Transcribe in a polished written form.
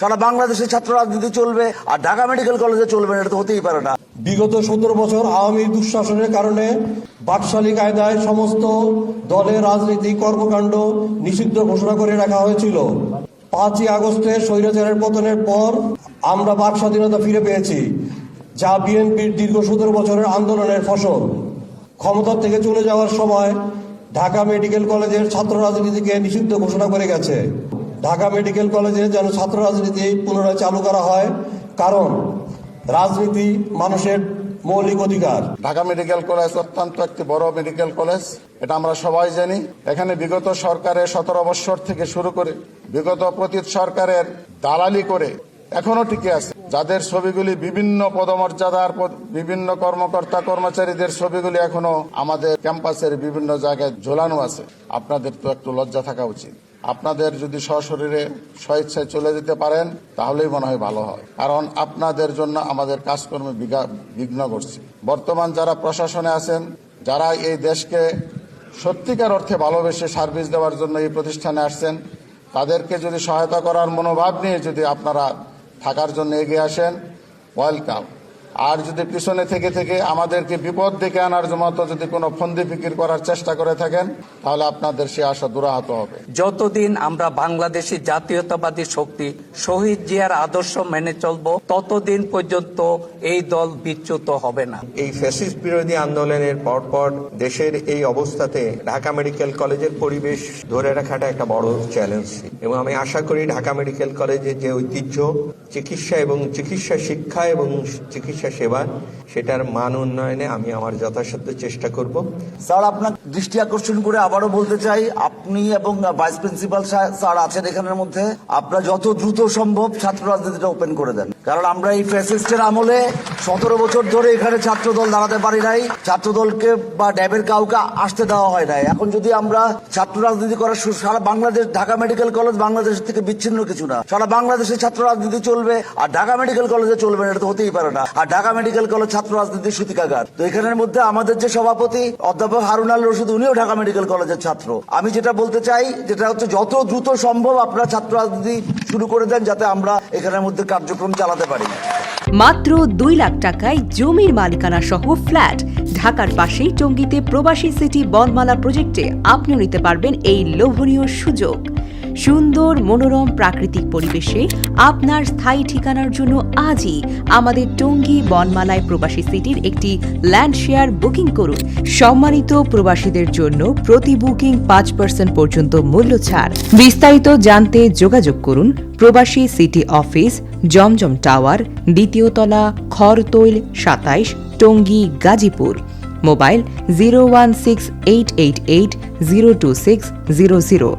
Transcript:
সারা বাংলাদেশের ছাত্র রাজনীতি চলবে আর ঢাকা মেডিকেল কলেজে চলবে না, এটা তো হতেই পারে না। বিগত 17 বছর আওয়ামী দুঃশাসনের কারণে বাকশালী কায়দায় সমস্ত দলের রাজনৈতিক কর্মকাণ্ড নিষিদ্ধ ঘোষণা করে রাখা হয়েছিল। 5ই আগস্টে স্বৈরাচারের পতনের পর আমরা বাক স্বাধীনতা ফিরে পেয়েছি, যা বিএনপির দীর্ঘ 17 বছরের আন্দোলনের ফসল। ক্ষমতা থেকে চলে যাওয়ার সময় ঢাকা মেডিকেল কলেজের ছাত্র রাজনীতিকে নিষিদ্ধ ঘোষণা করে গেছে। ঢাকা মেডিকেল কলেজে যেন ছাত্র রাজনীতি পুনরায় চালু করা হয়, কারণ রাজনীতি মানুষের মৌলিক অধিকার। ঢাকা মেডিকেল কলেজ অত্যন্ত একটি বড় মেডিকেল কলেজ, এটা আমরা সবাই জানি। এখানে বিগত সরকারের 17 বছর থেকে শুরু করে বিগত প্রতি সরকারের দালালি করে এখনো টিকে আছে, যাদের ছবিগুলি বিভিন্ন পদমর্যাদার বিভিন্ন কর্মকর্তা কর্মচারীদের ছবিগুলি এখনো আমাদের ক্যাম্পাসের বিভিন্ন জায়গায় ঝোলানো আছে। আপনাদের তো একটু লজ্জা থাকা উচিত। আপনাদের যদি সশরীরে স্বেচ্ছায় চলে যেতে পারেন তাহলেই মনে হয় ভালো হয়, কারণ আপনাদের জন্য আমাদের কাজকর্মে বিঘ্ন ঘটছে। বর্তমান যারা প্রশাসনে আছেন, যারা এই দেশকে সত্যিকার অর্থে ভালোবেসে সার্ভিস দেওয়ার জন্য এই প্রতিষ্ঠানে আসছেন, তাদেরকে যদি সহায়তা করার মনোভাব নিয়ে যদি আপনারা থাকার জন্য এগিয়ে আসেন, ওয়েলকাম। আর যদি পিছনে থেকে আমাদেরকে বিপদ ডেকে আনার মতো যদি কোনো ফন্দি ফিকির করার চেষ্টা করে থাকেন, তাহলে আপনাদের সে আশা দুরাহত হবে। যতদিন আমরা বাংলাদেশি জাতীয়তাবাদী শক্তি শহীদ জিয়ার আদর্শ মেনে চলব, ততদিন পর্যন্ত এই দল বিচ্যুত হবে না। এই ফ্যাসিস্ট বিরোধী আন্দোলনের পরপর দেশের এই অবস্থাতে ঢাকা মেডিকেল কলেজের পরিবেশ ধরে রাখাটা একটা বড় চ্যালেঞ্জ, এবং আমি আশা করি ঢাকা মেডিকেল কলেজের যে ঐতিহ্য চিকিৎসা এবং চিকিৎসা শিক্ষা এবং চিকিৎসা সেবা, সেটার মান উন্নয়নে আমি আমার যথাসাধ্য চেষ্টা করব। স্যার, আপনার দৃষ্টি আকর্ষণ করে আবারও বলতে চাই, আপনি এবং ভাইস প্রিন্সিপাল স্যার আছেন এখানের মধ্যে, আপনারা যত দ্রুত সম্ভব ছাত্র রাজনীতিটা ওপেন করে দেন। কারণ আমরা এই ফ্যাসিস্টের আমলে 17 বছর ধরে এখানে ছাত্র দল দাঁড়াতে পারি নাই, ছাত্র দলকে বা ড্যাবের কাউকে আসতে দেওয়া হয় নাই। এখন যদি আমরা ছাত্র রাজনীতি করার সারা বাংলাদেশ, ঢাকা মেডিকেল কলেজ বাংলাদেশ থেকে বিচ্ছিন্ন কিছু না, সারা বাংলাদেশের ছাত্র রাজনীতি চলবে আর ঢাকা মেডিকেল কলেজে চলবে না, এটা তো হতেই পারে না। আর ঢাকা মেডিকেল কলেজ ছাত্র রাজনীতির সূতিকাগার। তো এখানের মধ্যে আমাদের যে সভাপতি অধ্যাপক হারুন আল রশিদ, উনিও ঢাকা মেডিকেল কলেজের ছাত্র। আমি যেটা বলতে চাই, যেটা হচ্ছে যত দ্রুত সম্ভব আপনারা ছাত্র রাজনীতি শুরু করে দেন, যাতে আমরা এখানের মধ্যে কার্যক্রম চালাতে পারি। মাত্র 2 লাখ টাকায় জমির মালিকানা সহ ফ্ল্যাট। ঢাকার পাশেই টঙ্গীতে প্রবাসী সিটি বনমালা প্রজেক্টে আপনিও নিতে পারবেন এই লোভনীয় সুযোগ। সুন্দর মনোরম প্রাকৃতিক পরিবেশে আপনার স্থায়ী ঠিকানার জন্য আজই আমাদের টঙ্গী বনমালায় প্রবাসী সিটির একটি ল্যান্ড শেয়ার বুকিং করুন। সম্মানিত প্রবাসীদের জন্য প্রতি বুকিং 5% পর্যন্ত মূল্য ছাড়। বিস্তারিত জানতে যোগাযোগ করুন প্রবাসী সিটি অফিস, জমজম টাওয়ার, 2য় তলা, খরতৈল 27, টঙ্গী, গাজীপুর। মোবাইল 01688802600।